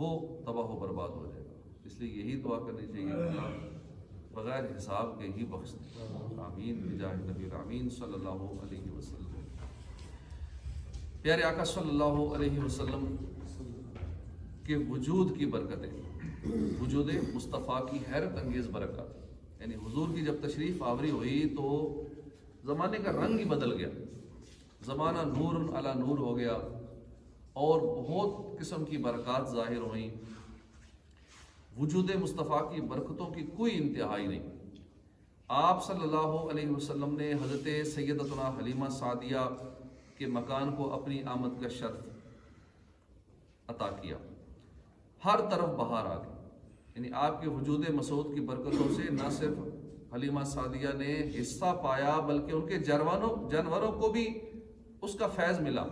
وہ تباہ و برباد ہو جائے گا۔ اس لیے یہی دعا کرنی چاہیے کہ اللہ بغیر حساب کے ہی بخش دے۔ آمین بجاہ نبی الامین صلی اللہ علیہ وسلم۔ پیارے آقا صلی اللہ علیہ وسلم کے وجود کی برکتیں، وجود مصطفیٰ کی حیرت انگیز برکات، یعنی حضور کی جب تشریف آوری ہوئی تو زمانے کا رنگ ہی بدل گیا، زمانہ نور علی نور ہو گیا اور بہت قسم کی برکات ظاہر ہوئیں۔ وجود مصطفیٰ کی برکتوں کی کوئی انتہائی نہیں۔ آپ صلی اللہ علیہ وسلم نے حضرت سیدتنا حلیمہ سعدیہ کے مکان کو اپنی آمد کا شرف عطا کیا، ہر طرف بہار آ گئی۔ یعنی آپ کے وجود مسعود کی برکتوں سے نہ صرف حلیمہ سعدیہ نے حصہ پایا بلکہ ان کے جانوروں کو بھی اس کا فیض ملا۔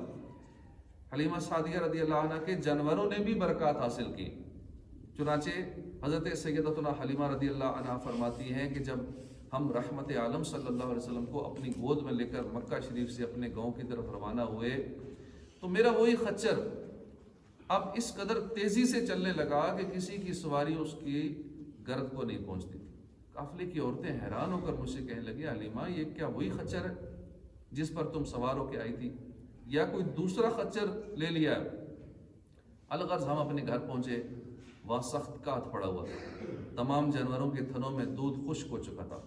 حلیمہ سعدیہ رضی اللہ عنہ کے جانوروں نے بھی برکات حاصل کی۔ چنانچہ حضرت سیدتنا حلیمہ رضی اللہ عنہ فرماتی ہیں کہ جب ہم رحمت عالم صلی اللہ علیہ وسلم کو اپنی گود میں لے کر مکہ شریف سے اپنے گاؤں کی طرف روانہ ہوئے تو میرا وہی خچر اب اس قدر تیزی سے چلنے لگا کہ کسی کی سواری اس کی گرد کو نہیں پہنچتی تھی۔ قافلے کی عورتیں حیران ہو کر مجھ سے کہنے لگی حلیمہ یہ کیا وہی خچر ہے جس پر تم سوار ہو کے آئی تھی یا کوئی دوسرا خچر لے لیا ہے؟ الغرض ہم اپنے گھر پہنچے، وہاں سخت قحط پڑا ہوا تھا، تمام جانوروں کے تھنوں میں دودھ خشک ہو چکا تھا،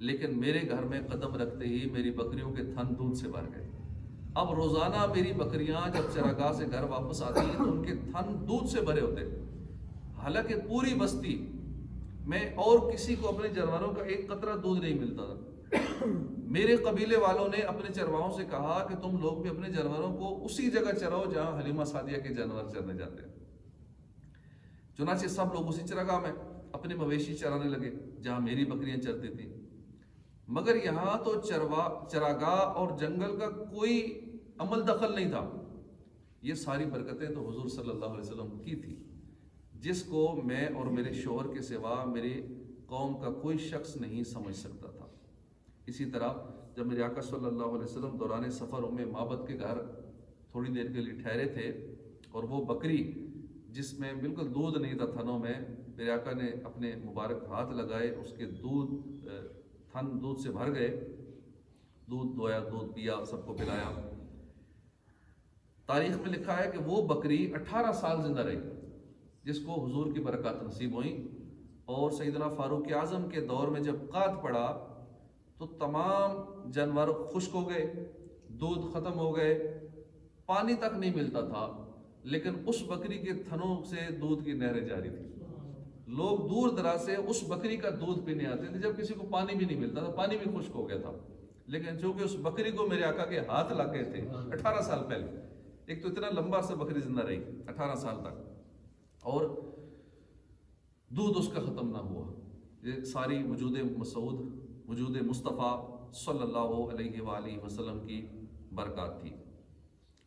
لیکن میرے گھر میں قدم رکھتے ہی میری بکریوں کے تھن دودھ سے بھر گئے۔ اب روزانہ میری بکریاں جب چراگاہ سے گھر واپس آتی ہیں تو ان کے تھن دودھ سے بھرے ہوتے، حالانکہ پوری بستی میں اور کسی کو اپنے جانوروں کا ایک قطرہ دودھ نہیں ملتا تھا۔ میرے قبیلے والوں نے اپنے چرواہوں سے کہا کہ تم لوگ بھی اپنے جانوروں کو اسی جگہ چراؤ جہاں حلیمہ سعدیہ کے جانور چرنے جاتے ہیں۔ چنانچہ سب لوگ اسی چراگاہ میں اپنے مویشی چرانے لگے جہاں میری بکریاں چرتی تھیں، مگر یہاں تو چراگاہ اور جنگل کا کوئی عمل دخل نہیں تھا۔ یہ ساری برکتیں تو حضور صلی اللہ علیہ وسلم کی تھی، جس کو میں اور میرے شوہر کے سوا میری قوم کا کوئی شخص نہیں سمجھ سکتا تھا۔ اسی طرح جب میرے آقا صلی اللہ علیہ وسلم دوران سفر معبد کے گھر تھوڑی دیر کے لیے ٹھہرے تھے اور وہ بکری جس میں بالکل دودھ نہیں تھا تھنوں میں، میرے آقا نے اپنے مبارک ہاتھ لگائے، اس کے تھن دودھ سے بھر گئے، دودھ دویا، دودھ پیا، سب کو پلایا۔ تاریخ میں لکھا ہے کہ وہ بکری 18 سال زندہ رہی، جس کو حضور کی برکات نصیب ہوئیں۔ اور سیدنا فاروق اعظم کے دور میں جب قحط پڑا تو تمام جانور خشک ہو گئے، دودھ ختم ہو گئے، پانی تک نہیں ملتا تھا، لیکن اس بکری کے تھنوں سے دودھ کی نہریں جاری تھی۔ لوگ دور دراز سے اس بکری کا دودھ پینے آتے تھے، جب کسی کو پانی بھی نہیں ملتا تھا، پانی بھی خشک ہو گیا تھا، لیکن چونکہ اس بکری کو میرے آقا کے ہاتھ لگ گئے تھے 18 سال پہلے، ایک تو اتنا لمبا سا بکری زندہ رہی 18 سال تک اور دودھ اس کا ختم نہ ہوا۔ یہ ساری وجود مسعود، وجود مصطفیٰ صلی اللہ علیہ وآلہ وسلم کی برکات تھی۔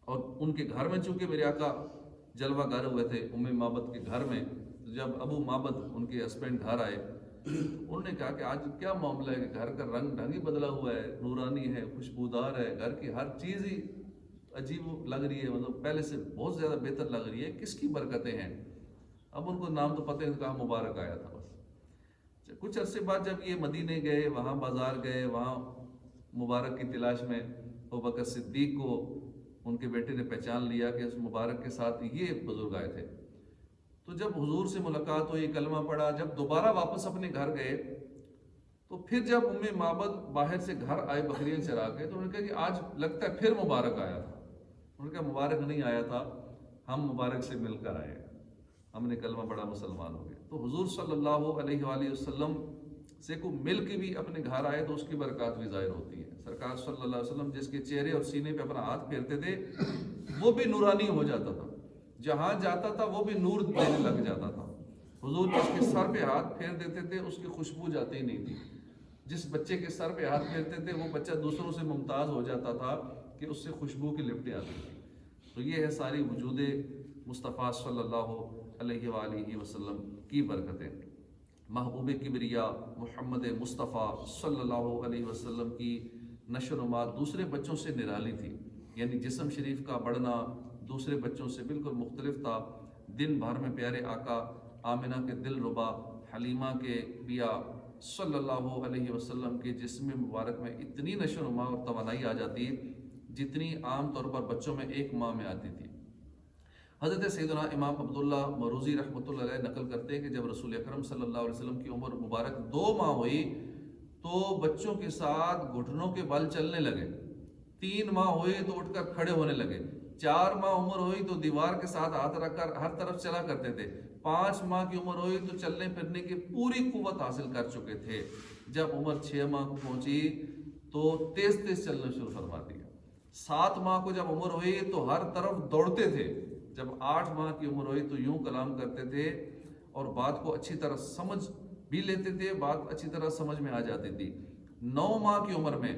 اور ان کے گھر میں چونکہ میرے آقا جلوہ گر ہوئے تھے معبد کے گھر میں، جب ابو معبد ان کے ہسبینڈ گھر آئے، انہوں نے کہا کہ آج کیا معاملہ ہے کہ گھر کا رنگ ڈھنگ ہی بدلا ہوا ہے، نورانی ہے، خوشبودار ہے، گھر کی ہر چیز ہی عجیب لگ رہی ہے، مطلب پہلے سے بہت زیادہ بہتر لگ رہی ہے، کس کی برکتیں ہیں؟ اب ان کو نام تو پتہ ہے، کہا مبارک آیا تھا بس۔ کچھ عرصے بعد جب یہ مدینے گئے، وہاں بازار گئے، وہاں مبارک کی تلاش میں ابوبکر صدیق کو ان کے بیٹے نے پہچان لیا کہ اس مبارک کے ساتھ یہ بزرگ آئے تھے۔ تو جب حضور سے ملاقات ہوئی، کلمہ پڑھا، جب دوبارہ واپس اپنے گھر گئے تو پھر جب معبد باہر سے گھر آئے بکریاں چرا کے، تو انہوں نے کہا کہ آج لگتا ہے پھر مبارک آیا تھا۔ انہوں نے کہا مبارک نہیں آیا تھا، ہم مبارک سے مل کر آئے، ہم نے کلمہ پڑھا، مسلمان ہو گئے۔ تو حضور صلی اللہ علیہ وآلہ وسلم سے کو مل کے بھی اپنے گھر آئے تو اس کی برکات بھی ظاہر ہوتی ہے۔ سرکار صلی اللہ علیہ وسلم جس کے چہرے اور سینے پہ اپنا ہاتھ پھیرتے تھے وہ بھی نورانی ہو جاتا تھا، جہاں جاتا تھا وہ بھی نور دینے لگ جاتا تھا۔ حضور جس کے سر پہ ہاتھ پھیر دیتے تھے اس کی خوشبو جاتی ہی نہیں تھی، جس بچے کے سر پہ ہاتھ پھیرتے تھے وہ بچہ دوسروں سے ممتاز ہو جاتا تھا کہ اس سے خوشبو کی لپٹیں آتی تھیں۔ تو یہ ہے ساری وجود مصطفیٰ صلی اللہ علیہ وآلہ وسلم کی برکتیں۔ محبوب کبریا محمد مصطفیٰ صلی اللہ علیہ وسلم کی نشو و نما دوسرے بچوں سے نرالی تھی، یعنی جسم شریف کا بڑھنا دوسرے بچوں سے بالکل مختلف تھا، دن بھر میں پیارے آقا آمنہ کے دل ربا حلیمہ کے پیا صلی اللہ علیہ وسلم کے جسم مبارک میں اتنی نشو و نما اور توانائی آ جاتی جتنی عام طور پر بچوں میں ایک ماہ میں آتی تھی۔ حضرت سیدنا امام عبداللہ مروزی رحمۃ اللہ علیہ نقل کرتے ہیں کہ جب رسول اکرم صلی اللہ علیہ وسلم کی عمر مبارک 2 ماہ ہوئی تو بچوں کے ساتھ گھٹنوں کے بل چلنے لگے، 3 ماہ ہوئی تو اٹھ کر کھڑے ہونے لگے، 4 ماہ عمر ہوئی تو دیوار کے ساتھ ہاتھ رکھ کر ہر طرف چلا کرتے تھے، 5 ماہ کی عمر ہوئی تو چلنے پھرنے کی پوری قوت حاصل کر چکے تھے۔ جب عمر 6 ماہ کو پہنچی تو تیز تیز چلنا شروع فرما دیا۔ 7 ماہ کو جب عمر ہوئی تو ہر طرف دوڑتے تھے۔ جب 8 ماہ کی عمر ہوئی تو یوں کلام کرتے تھے اور بات کو اچھی طرح سمجھ بھی لیتے تھے، بات اچھی طرح سمجھ میں آ جاتی تھی۔ 9 ماہ کی عمر میں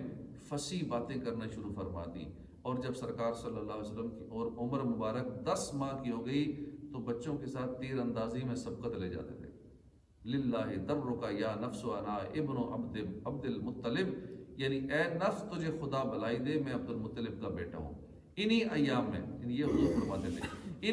فصیح باتیں کرنا شروع فرما دی، اور جب سرکار صلی اللہ علیہ وسلم کی اور عمر مبارک 10 ماہ کی ہو گئی تو بچوں کے ساتھ تیر اندازی میں سبقت لے جاتے تھے۔ للہ درک یا نفس انا ابن عبد المطلب، یعنی اے نفس تجھے خدا بھلائی دے، میں عبد المطلب کا بیٹا ہوں۔ انہی ایام میں یہ حضور فرماتے تھے، انہی